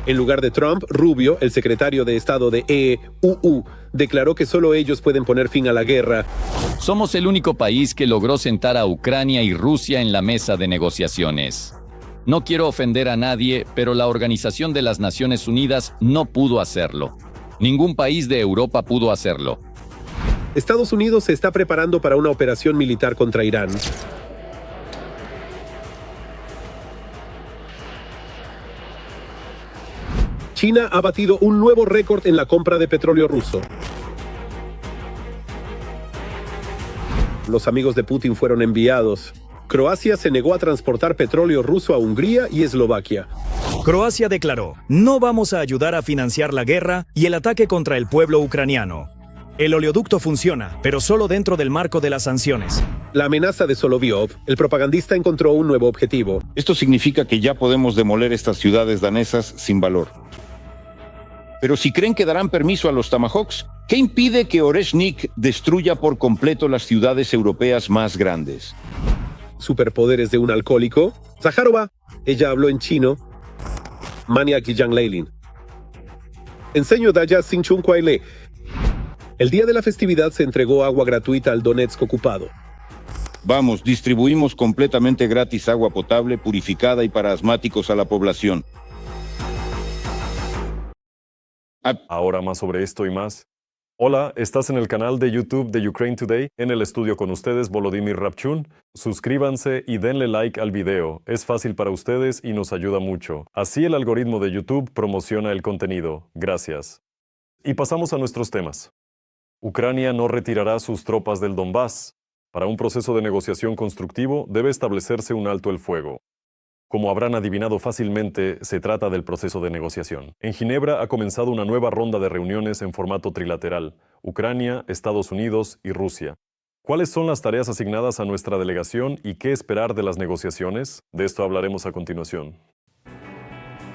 En lugar de Trump, Rubio, el secretario de Estado de EUU, declaró que solo ellos pueden poner fin a la guerra. Somos el único país que logró sentar a Ucrania y Rusia en la mesa de negociaciones. No quiero ofender a nadie, pero la Organización de las Naciones Unidas no pudo hacerlo. Ningún país de Europa pudo hacerlo. Estados Unidos se está preparando para una operación militar contra Irán. China ha batido un nuevo récord en la compra de petróleo ruso. Los amigos de Putin fueron enviados. Croacia se negó a transportar petróleo ruso a Hungría y Eslovaquia. Croacia declaró: no vamos a ayudar a financiar la guerra y el ataque contra el pueblo ucraniano. El oleoducto funciona, pero solo dentro del marco de las sanciones. La amenaza de Solovyov, el propagandista encontró un nuevo objetivo. Esto significa que ya podemos demoler estas ciudades danesas sin valor. Pero si creen que darán permiso a los Tomahawks, ¿qué impide que Oreshnik destruya por completo las ciudades europeas más grandes? Superpoderes de un alcohólico. Zaharova, ella habló en chino. Maniac y Yang Leilin. Enseño Daya Sinchun Kwaile. El día de la festividad se entregó agua gratuita al Donetsk ocupado. Vamos, distribuimos completamente gratis agua potable, purificada y para asmáticos a la población. Ahora más sobre esto y más. Hola, estás en el canal de YouTube de Ukraine Today. En el estudio con ustedes, Volodymyr Rabchun. Suscríbanse y denle like al video. Es fácil para ustedes y nos ayuda mucho. Así el algoritmo de YouTube promociona el contenido. Gracias. Y pasamos a nuestros temas. Ucrania no retirará sus tropas del Donbass. Para un proceso de negociación constructivo debe establecerse un alto el fuego. Como habrán adivinado fácilmente, se trata del proceso de negociación. En Ginebra ha comenzado una nueva ronda de reuniones en formato trilateral: Ucrania, Estados Unidos y Rusia. ¿Cuáles son las tareas asignadas a nuestra delegación y qué esperar de las negociaciones? De esto hablaremos a continuación.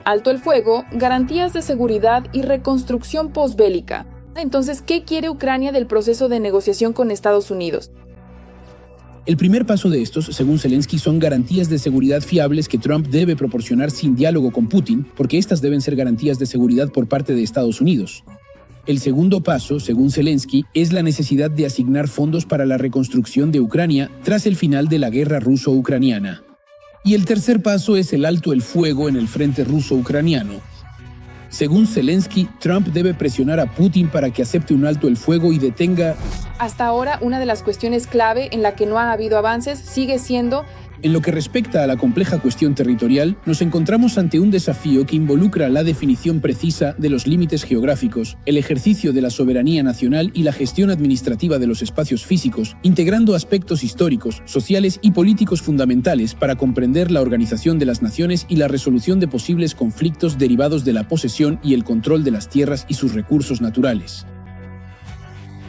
Alto el fuego, garantías de seguridad y reconstrucción posbélica. Entonces, ¿qué quiere Ucrania del proceso de negociación con Estados Unidos? El primer paso de estos, según Zelensky, son garantías de seguridad fiables que Trump debe proporcionar sin diálogo con Putin, porque estas deben ser garantías de seguridad por parte de Estados Unidos. El segundo paso, según Zelensky, es la necesidad de asignar fondos para la reconstrucción de Ucrania tras el final de la guerra ruso-ucraniana. Y el tercer paso es el alto el fuego en el frente ruso-ucraniano. Según Zelensky, Trump debe presionar a Putin para que acepte un alto el fuego y detenga... Hasta ahora, una de las cuestiones clave en la que no ha habido avances sigue siendo... En lo que respecta a la compleja cuestión territorial, nos encontramos ante un desafío que involucra la definición precisa de los límites geográficos, el ejercicio de la soberanía nacional y la gestión administrativa de los espacios físicos, integrando aspectos históricos, sociales y políticos fundamentales para comprender la organización de las naciones y la resolución de posibles conflictos derivados de la posesión y el control de las tierras y sus recursos naturales.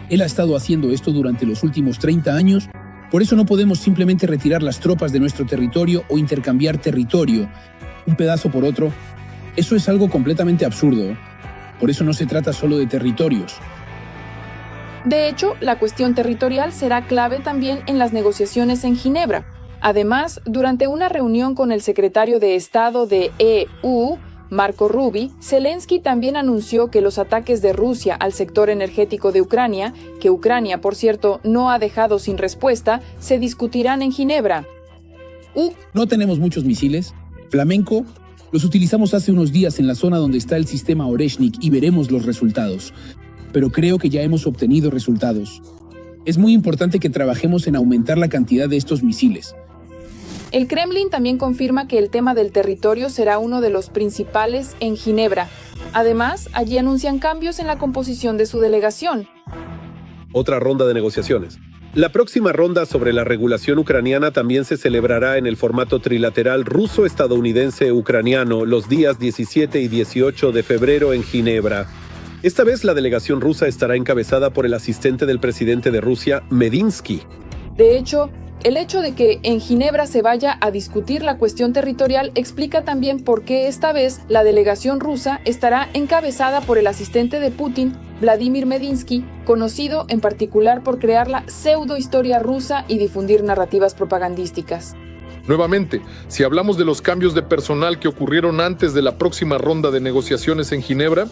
Él ha estado haciendo esto durante los últimos 30 años. Por eso no podemos simplemente retirar las tropas de nuestro territorio o intercambiar territorio, un pedazo por otro. Eso es algo completamente absurdo. Por eso no se trata solo de territorios. De hecho, la cuestión territorial será clave también en las negociaciones en Ginebra. Además, durante una reunión con el secretario de Estado de EU, Marco Rubio, Zelensky también anunció que los ataques de Rusia al sector energético de Ucrania, que Ucrania, por cierto, no ha dejado sin respuesta, se discutirán en Ginebra. No tenemos muchos misiles. Flamenco, los utilizamos hace unos días en la zona donde está el sistema Oreshnik y veremos los resultados. Pero creo que ya hemos obtenido resultados. Es muy importante que trabajemos en aumentar la cantidad de estos misiles. El Kremlin también confirma que el tema del territorio será uno de los principales en Ginebra. Además, allí anuncian cambios en la composición de su delegación. Otra ronda de negociaciones. La próxima ronda sobre la regulación ucraniana también se celebrará en el formato trilateral ruso-estadounidense-ucraniano los días 17 y 18 de febrero en Ginebra. Esta vez la delegación rusa estará encabezada por el asistente del presidente de Rusia, Medinsky. De hecho, el hecho de que en Ginebra se vaya a discutir la cuestión territorial explica también por qué esta vez la delegación rusa estará encabezada por el asistente de Putin, Vladimir Medinsky, conocido en particular por crear la pseudo-historia rusa y difundir narrativas propagandísticas. Nuevamente, si hablamos de los cambios de personal que ocurrieron antes de la próxima ronda de negociaciones en Ginebra,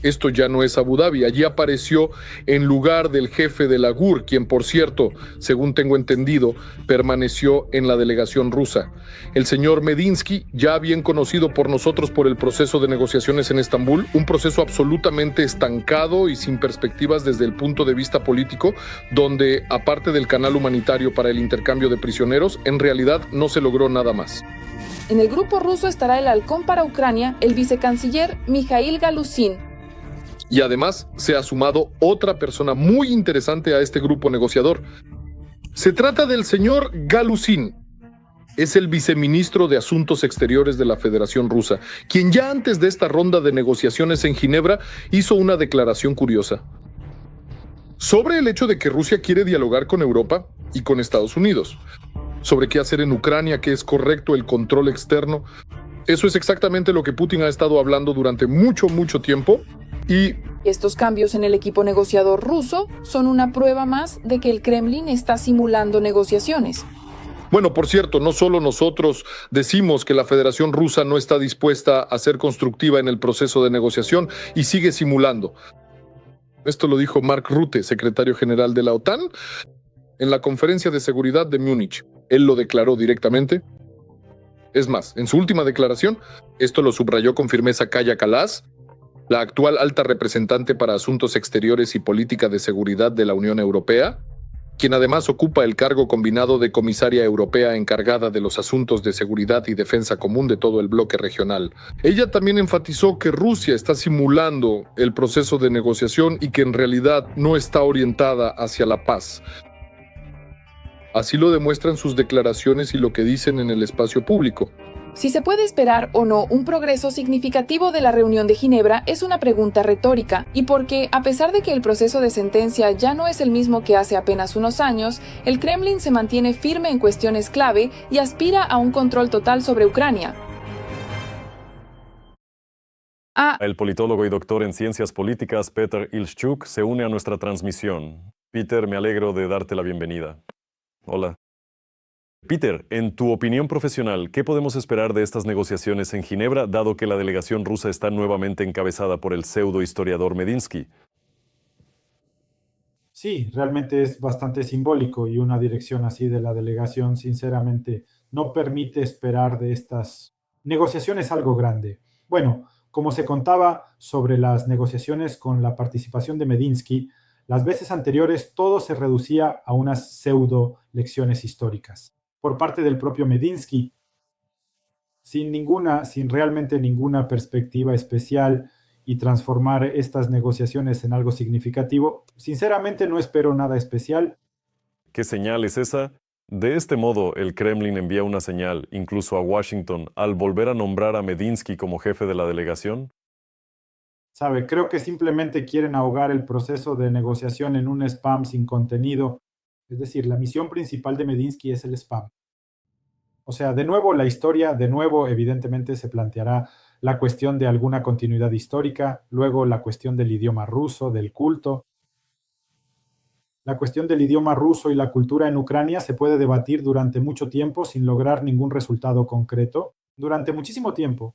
esto ya no es Abu Dhabi. Allí apareció en lugar del jefe de la GUR, quien, por cierto, según tengo entendido, permaneció en la delegación rusa. El señor Medinsky, ya bien conocido por nosotros por el proceso de negociaciones en Estambul, un proceso absolutamente estancado y sin perspectivas desde el punto de vista político, donde, aparte del canal humanitario para el intercambio de prisioneros, en realidad no se logró nada más. En el grupo ruso estará el halcón para Ucrania, el vicecanciller Mikhail Galuzin. Y además se ha sumado otra persona muy interesante a este grupo negociador. Se trata del señor Galuzin. Es el viceministro de Asuntos Exteriores de la Federación Rusa, quien ya antes de esta ronda de negociaciones en Ginebra hizo una declaración curiosa sobre el hecho de que Rusia quiere dialogar con Europa y con Estados Unidos, sobre qué hacer en Ucrania, que es correcto el control externo. Eso es exactamente lo que Putin ha estado hablando durante mucho tiempo. Y estos cambios en el equipo negociador ruso son una prueba más de que el Kremlin está simulando negociaciones. Bueno, por cierto, no solo nosotros decimos que la Federación Rusa no está dispuesta a ser constructiva en el proceso de negociación y sigue simulando. Esto lo dijo Mark Rutte, secretario general de la OTAN, en la Conferencia de Seguridad de Múnich. Él lo declaró directamente. Es más, en su última declaración, esto lo subrayó con firmeza Kaja Kallas, la actual alta representante para Asuntos Exteriores y Política de Seguridad de la Unión Europea, quien además ocupa el cargo combinado de comisaria europea encargada de los asuntos de seguridad y defensa común de todo el bloque regional. Ella también enfatizó que Rusia está simulando el proceso de negociación y que en realidad no está orientada hacia la paz. Así lo demuestran sus declaraciones y lo que dicen en el espacio público. Si se puede esperar o no un progreso significativo de la reunión de Ginebra es una pregunta retórica, y porque, a pesar de que el proceso de sentencia ya no es el mismo que hace apenas unos años, el Kremlin se mantiene firme en cuestiones clave y aspira a un control total sobre Ucrania. El politólogo y doctor en ciencias políticas Peter Ilschuk se une a nuestra transmisión. Peter, me alegro de darte la bienvenida. Hola. Peter, en tu opinión profesional, ¿qué podemos esperar de estas negociaciones en Ginebra, dado que la delegación rusa está nuevamente encabezada por el pseudo-historiador Medinsky? Sí, realmente es bastante simbólico y una dirección así de la delegación, sinceramente, no permite esperar de estas negociaciones algo grande. Bueno, como se contaba sobre las negociaciones con la participación de Medinsky, las veces anteriores todo se reducía a unas pseudo lecciones históricas por parte del propio Medinsky, sin realmente ninguna perspectiva especial y transformar estas negociaciones en algo significativo. Sinceramente no espero nada especial. ¿Qué señal es esa? De este modo, el Kremlin envía una señal, incluso a Washington, al volver a nombrar a Medinsky como jefe de la delegación. ¿Sabe? Creo que simplemente quieren ahogar el proceso de negociación en un spam sin contenido. Es decir, la misión principal de Medinsky es el spam. O sea, de nuevo la historia, evidentemente se planteará la cuestión de alguna continuidad histórica, luego la cuestión del idioma ruso, del culto. La cuestión del idioma ruso y la cultura en Ucrania se puede debatir durante mucho tiempo sin lograr ningún resultado concreto, durante muchísimo tiempo.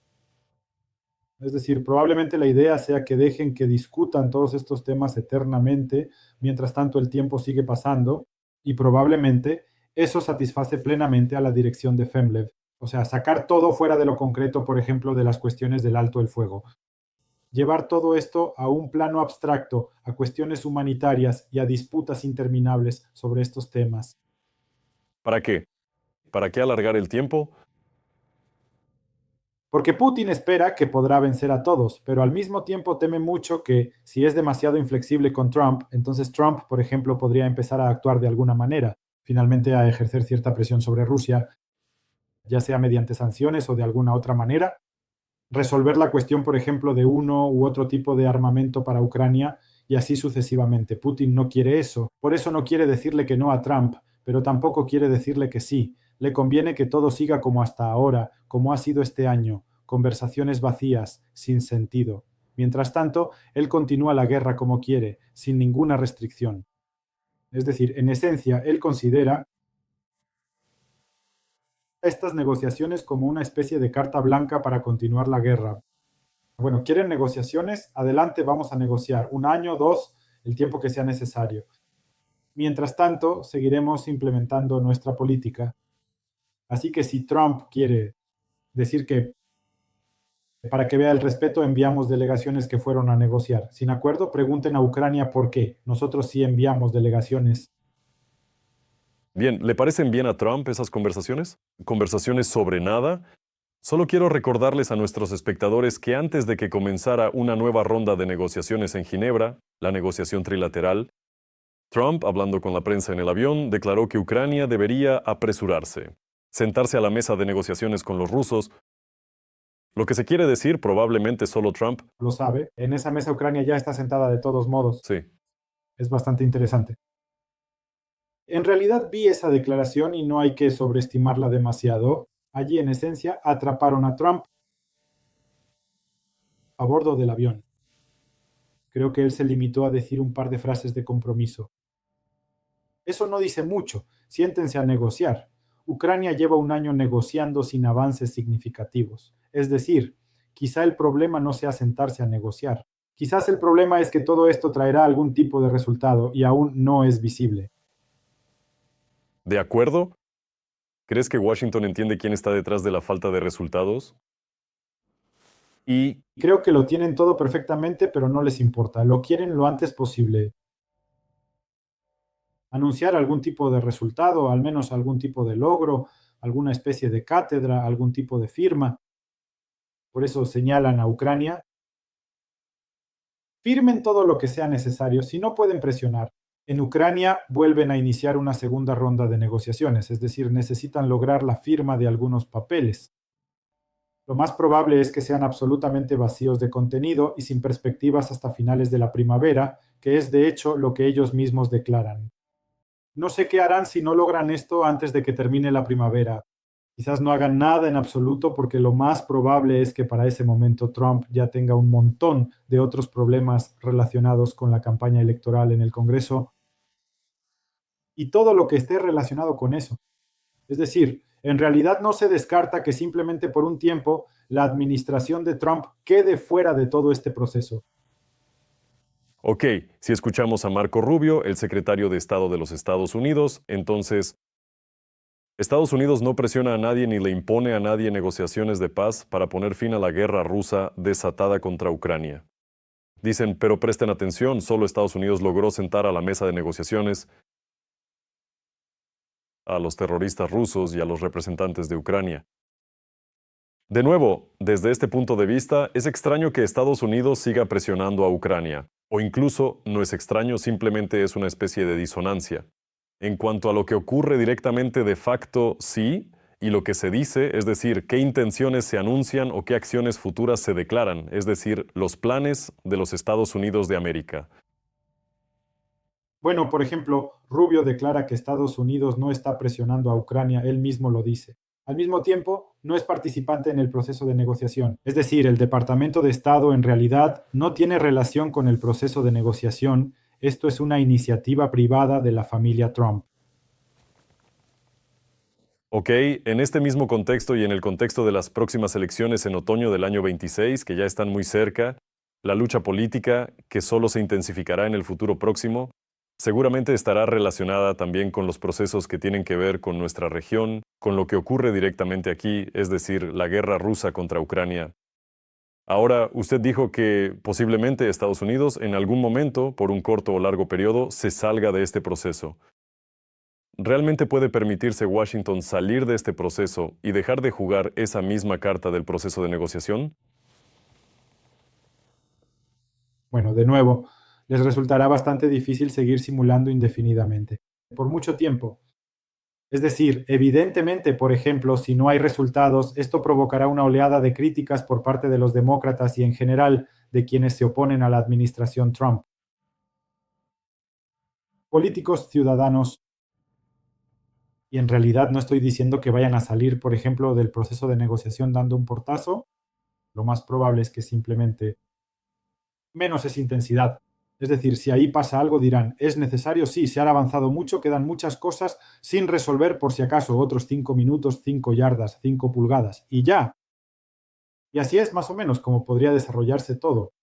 Es decir, probablemente la idea sea que dejen que discutan todos estos temas eternamente, mientras tanto el tiempo sigue pasando, y probablemente eso satisface plenamente a la dirección de FEMLEV. O sea, sacar todo fuera de lo concreto, por ejemplo, de las cuestiones del alto el fuego. Llevar todo esto a un plano abstracto, a cuestiones humanitarias y a disputas interminables sobre estos temas. ¿Para qué? ¿Para qué alargar el tiempo? Porque Putin espera que podrá vencer a todos, pero al mismo tiempo teme mucho que si es demasiado inflexible con Trump, entonces Trump, por ejemplo, podría empezar a actuar de alguna manera, finalmente a ejercer cierta presión sobre Rusia, ya sea mediante sanciones o de alguna otra manera, resolver la cuestión, por ejemplo, de uno u otro tipo de armamento para Ucrania y así sucesivamente. Putin no quiere eso, por eso no quiere decirle que no a Trump, pero tampoco quiere decirle que sí. Le conviene que todo siga como hasta ahora, como ha sido este año, conversaciones vacías, sin sentido. Mientras tanto, él continúa la guerra como quiere, sin ninguna restricción. Es decir, en esencia, él considera estas negociaciones como una especie de carta blanca para continuar la guerra. Bueno, ¿quieren negociaciones? Adelante, vamos a negociar. 1 año, 2, el tiempo que sea necesario. Mientras tanto, seguiremos implementando nuestra política. Así que si Trump quiere decir que para que vea el respeto enviamos delegaciones que fueron a negociar. Sin acuerdo, pregunten a Ucrania por qué. Nosotros sí enviamos delegaciones. Bien, ¿le parecen bien a Trump esas conversaciones? ¿Conversaciones sobre nada? Solo quiero recordarles a nuestros espectadores que antes de que comenzara una nueva ronda de negociaciones en Ginebra, la negociación trilateral, Trump, hablando con la prensa en el avión, declaró que Ucrania debería apresurarse, sentarse a la mesa de negociaciones con los rusos. Lo que se quiere decir, probablemente solo Trump Lo sabe. En esa mesa Ucrania ya está sentada de todos modos. sí. Es bastante interesante. En realidad vi esa declaración y no hay que sobreestimarla demasiado. Allí, en esencia, atraparon a Trump a bordo del avión. Creo que él se limitó a decir un par de frases de compromiso. Eso no dice mucho. Siéntense a negociar. Ucrania lleva 1 año negociando sin avances significativos. Es decir, quizá el problema no sea sentarse a negociar. Quizás el problema es que todo esto traerá algún tipo de resultado y aún no es visible. ¿De acuerdo? ¿Crees que Washington entiende quién está detrás de la falta de resultados? Y Creo que lo tienen todo perfectamente, pero no les importa. Lo quieren lo antes posible. Anunciar algún tipo de resultado, al menos algún tipo de logro, alguna especie de cátedra, algún tipo de firma. Por eso señalan a Ucrania. Firmen todo lo que sea necesario. Si no pueden presionar, en Ucrania vuelven a iniciar una segunda ronda de negociaciones, es decir, necesitan lograr la firma de algunos papeles. Lo más probable es que sean absolutamente vacíos de contenido y sin perspectivas hasta finales de la primavera, que es de hecho lo que ellos mismos declaran. No sé qué harán si no logran esto antes de que termine la primavera. Quizás no hagan nada en absoluto porque lo más probable es que para ese momento Trump ya tenga un montón de otros problemas relacionados con la campaña electoral en el Congreso y todo lo que esté relacionado con eso. Es decir, en realidad no se descarta que simplemente por un tiempo la administración de Trump quede fuera de todo este proceso. ok, si escuchamos a Marco Rubio, el secretario de Estado de los Estados Unidos, entonces Estados Unidos no presiona a nadie ni le impone a nadie negociaciones de paz para poner fin a la guerra rusa desatada contra Ucrania. Dicen, pero presten atención, solo Estados Unidos logró sentar a la mesa de negociaciones a los terroristas rusos y a los representantes de Ucrania. De nuevo, desde este punto de vista, es extraño que Estados Unidos siga presionando a Ucrania, o incluso no es extraño, simplemente es una especie de disonancia. En cuanto a lo que ocurre directamente de facto, sí, y lo que se dice, es decir, qué intenciones se anuncian o qué acciones futuras se declaran, es decir, los planes de los Estados Unidos de América. Bueno, por ejemplo, Rubio declara que Estados Unidos no está presionando a Ucrania, él mismo lo dice. Al mismo tiempo, no es participante en el proceso de negociación. Es decir, el Departamento de Estado en realidad no tiene relación con el proceso de negociación. Esto es una iniciativa privada de la familia Trump. Ok, en este mismo contexto y en el contexto de las próximas elecciones en otoño del año 26, que ya están muy cerca, la lucha política, que solo se intensificará en el futuro próximo, seguramente estará relacionada también con los procesos que tienen que ver con nuestra región, con lo que ocurre directamente aquí, es decir, la guerra rusa contra Ucrania. Ahora, usted dijo que posiblemente Estados Unidos en algún momento, por un corto o largo periodo, se salga de este proceso. ¿Realmente puede permitirse Washington salir de este proceso y dejar de jugar esa misma carta del proceso de negociación? Bueno, de nuevo, les resultará bastante difícil seguir simulando indefinidamente, por mucho tiempo. Es decir, evidentemente, por ejemplo, si no hay resultados, esto provocará una oleada de críticas por parte de los demócratas y en general de quienes se oponen a la administración Trump. Políticos, ciudadanos, y en realidad no estoy diciendo que vayan a salir, por ejemplo, del proceso de negociación dando un portazo. Lo más probable es que simplemente menos es intensidad. Es decir, si ahí pasa algo dirán, ¿es necesario? Sí, se han avanzado mucho, quedan muchas cosas sin resolver por si acaso otros 5 minutos, 5 yardas, 5 pulgadas y ya. Y así es más o menos como podría desarrollarse todo.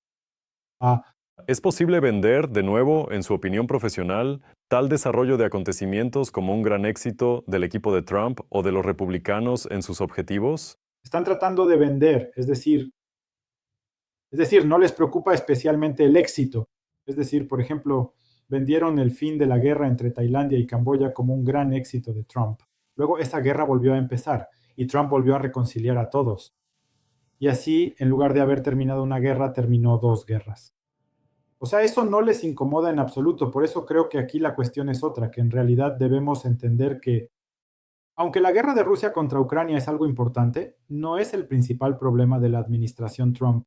¿Es posible vender, de nuevo, en su opinión profesional, tal desarrollo de acontecimientos como un gran éxito del equipo de Trump o de los republicanos en sus objetivos? Están tratando de vender, es decir, no les preocupa especialmente el éxito. Es decir, por ejemplo, vendieron el fin de la guerra entre Tailandia y Camboya como un gran éxito de Trump. Luego esa guerra volvió a empezar y Trump volvió a reconciliar a todos. Y así, en lugar de haber terminado una guerra, terminó 2 guerras. O sea, eso no les incomoda en absoluto. Por eso creo que aquí la cuestión es otra, que en realidad debemos entender que, aunque la guerra de Rusia contra Ucrania es algo importante, no es el principal problema de la administración Trump.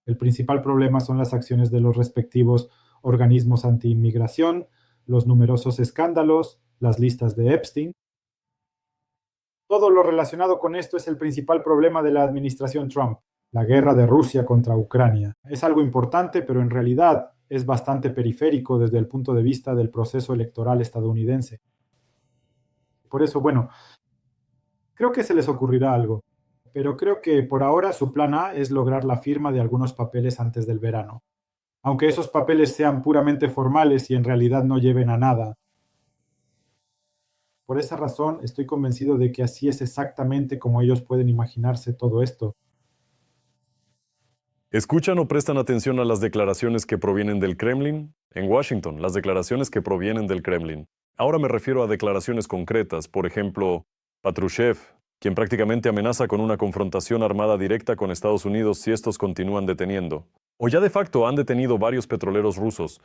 El principal problema son las acciones de los respectivos organismos anti-inmigración, los numerosos escándalos, las listas de Epstein. Todo lo relacionado con esto es el principal problema de la administración Trump, la guerra de Rusia contra Ucrania. Es algo importante, pero en realidad es bastante periférico desde el punto de vista del proceso electoral estadounidense. Por eso, bueno, creo que se les ocurrirá algo, pero creo que por ahora su plan A es lograr la firma de algunos papeles antes del verano. Aunque esos papeles sean puramente formales y en realidad no lleven a nada. Por esa razón, estoy convencido de que así es exactamente como ellos pueden imaginarse todo esto. ¿Escuchan o prestan atención a las declaraciones que provienen del Kremlin? En Washington, las declaraciones que provienen del Kremlin. Ahora me refiero a declaraciones concretas, por ejemplo, Patrushev, quien prácticamente amenaza con una confrontación armada directa con Estados Unidos si estos continúan deteniendo. O ya de facto han detenido varios petroleros rusos.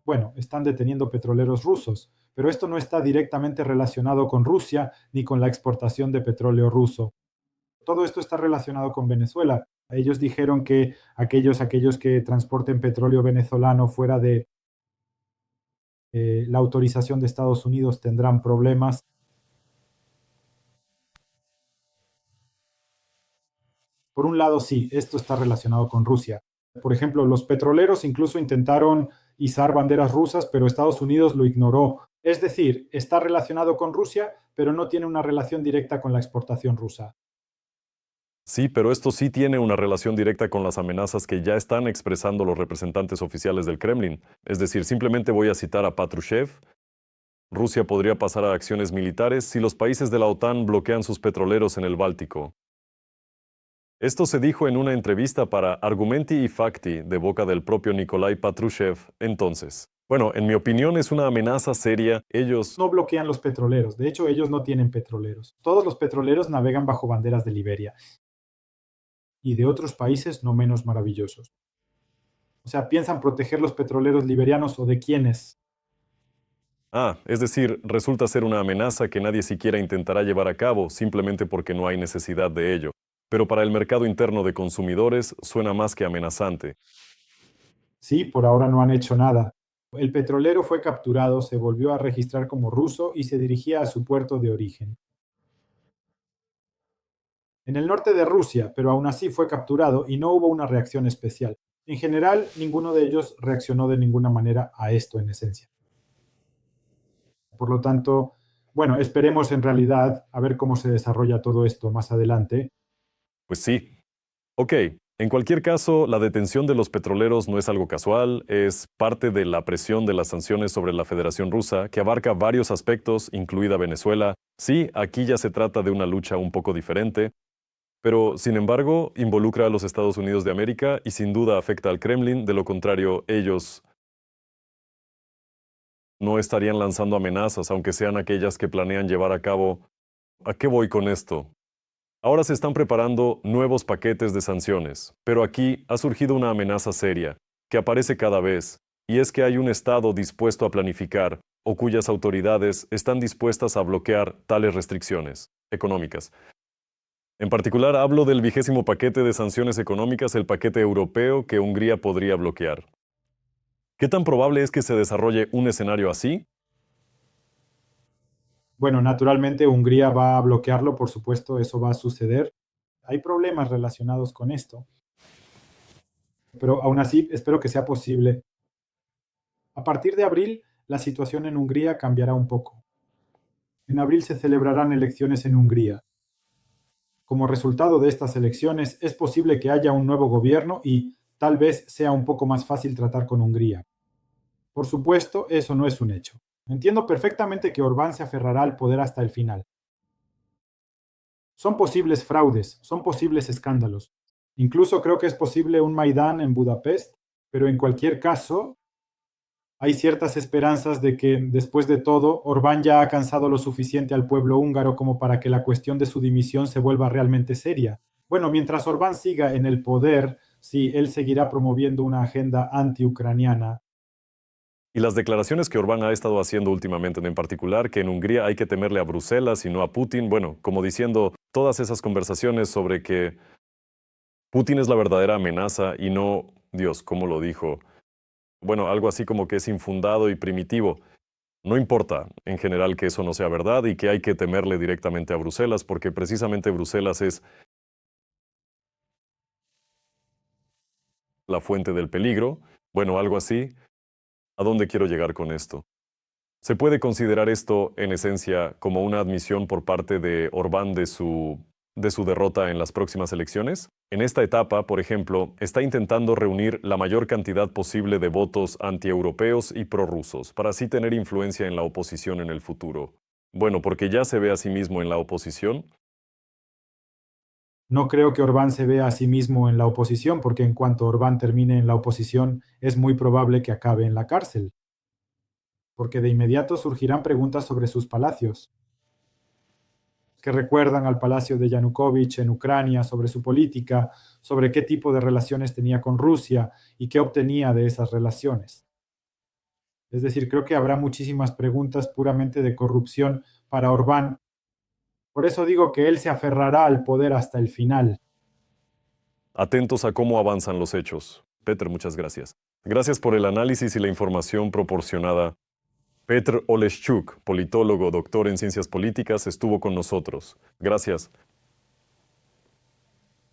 Bueno, están deteniendo petroleros rusos, pero esto no está directamente relacionado con Rusia ni con la exportación de petróleo ruso. Todo esto está relacionado con Venezuela. Ellos dijeron que aquellos que transporten petróleo venezolano fuera de la autorización de Estados Unidos tendrán problemas. Por un lado, sí, esto está relacionado con Rusia. Por ejemplo, los petroleros incluso intentaron izar banderas rusas, pero Estados Unidos lo ignoró. Es decir, está relacionado con Rusia, pero no tiene una relación directa con la exportación rusa. Sí, pero esto sí tiene una relación directa con las amenazas que ya están expresando los representantes oficiales del Kremlin. Es decir, simplemente voy a citar a Patrushev. Rusia podría pasar a acciones militares si los países de la OTAN bloquean sus petroleros en el Báltico. Esto se dijo en una entrevista para Argumenti y Fakti de boca del propio Nikolai Patrushev entonces. Bueno, en mi opinión es una amenaza seria. Ellos no bloquean los petroleros. De hecho, ellos no tienen petroleros. Todos los petroleros navegan bajo banderas de Liberia y de otros países no menos maravillosos. O sea, ¿piensan proteger los petroleros liberianos o de quiénes? es decir, resulta ser una amenaza que nadie siquiera intentará llevar a cabo simplemente porque no hay necesidad de ello. Pero para el mercado interno de consumidores suena más que amenazante. Sí, por ahora no han hecho nada. El petrolero fue capturado, se volvió a registrar como ruso y se dirigía a su puerto de origen. En el norte de Rusia, pero aún así fue capturado y no hubo una reacción especial. En general, ninguno de ellos reaccionó de ninguna manera a esto en esencia. Por lo tanto, bueno, esperemos en realidad a ver cómo se desarrolla todo esto más adelante. Pues sí. Ok, en cualquier caso, la detención de los petroleros no es algo casual, es parte de la presión de las sanciones sobre la Federación Rusa, que abarca varios aspectos, incluida Venezuela. Sí, aquí ya se trata de una lucha un poco diferente, pero, sin embargo, involucra a los Estados Unidos de América y sin duda afecta al Kremlin. De lo contrario, ellos no estarían lanzando amenazas, aunque sean aquellas que planean llevar a cabo. ¿A qué voy con esto? Ahora se están preparando nuevos paquetes de sanciones, pero aquí ha surgido una amenaza seria, que aparece cada vez, y es que hay un Estado dispuesto a planificar, o cuyas autoridades están dispuestas a bloquear tales restricciones económicas. En particular, hablo del 20º paquete de sanciones económicas, el paquete europeo que Hungría podría bloquear. ¿Qué tan probable es que se desarrolle un escenario así? Bueno, naturalmente Hungría va a bloquearlo, por supuesto, eso va a suceder. Hay problemas relacionados con esto. pero aún así espero que sea posible. A partir de abril, la situación en Hungría cambiará un poco. En abril se celebrarán elecciones en Hungría. Como resultado de estas elecciones, es posible que haya un nuevo gobierno y tal vez sea un poco más fácil tratar con Hungría. Por supuesto, eso no es un hecho. Entiendo perfectamente que Orbán se aferrará al poder hasta el final. Son posibles fraudes, son posibles escándalos. Incluso creo que es posible un Maidán en Budapest, pero en cualquier caso, hay ciertas esperanzas de que, después de todo, Orbán ya ha cansado lo suficiente al pueblo húngaro como para que la cuestión de su dimisión se vuelva realmente seria. Bueno, mientras Orbán siga en el poder, sí, él seguirá promoviendo una agenda anti-ucraniana. Y las declaraciones que Orbán ha estado haciendo últimamente, en particular, que en Hungría hay que temerle a Bruselas y no a Putin, bueno, como diciendo todas esas conversaciones sobre que Putin es la verdadera amenaza y no Dios, como lo dijo. Bueno, algo así como que es infundado y primitivo. No importa en general que eso no sea verdad y que hay que temerle directamente a Bruselas, porque precisamente Bruselas es la fuente del peligro. Bueno, algo así. ¿A dónde quiero llegar con esto? ¿Se puede considerar esto, en esencia, como una admisión por parte de Orbán de su derrota en las próximas elecciones? En esta etapa, por ejemplo, está intentando reunir la mayor cantidad posible de votos antieuropeos y prorrusos, para así tener influencia en la oposición en el futuro. Bueno, porque ya se ve a sí mismo en la oposición. No creo que Orbán se vea a sí mismo en la oposición, porque en cuanto Orbán termine en la oposición, es muy probable que acabe en la cárcel. Porque de inmediato surgirán preguntas sobre sus palacios, que recuerdan al palacio de Yanukovych en Ucrania, sobre su política, sobre qué tipo de relaciones tenía con Rusia y qué obtenía de esas relaciones. Es decir, creo que habrá muchísimas preguntas puramente de corrupción para Orbán. Por eso digo que él se aferrará al poder hasta el final. Atentos a cómo avanzan los hechos. Petr, muchas gracias. Gracias por el análisis y la información proporcionada. Petr Oleschuk, politólogo, doctor en ciencias políticas, estuvo con nosotros. Gracias.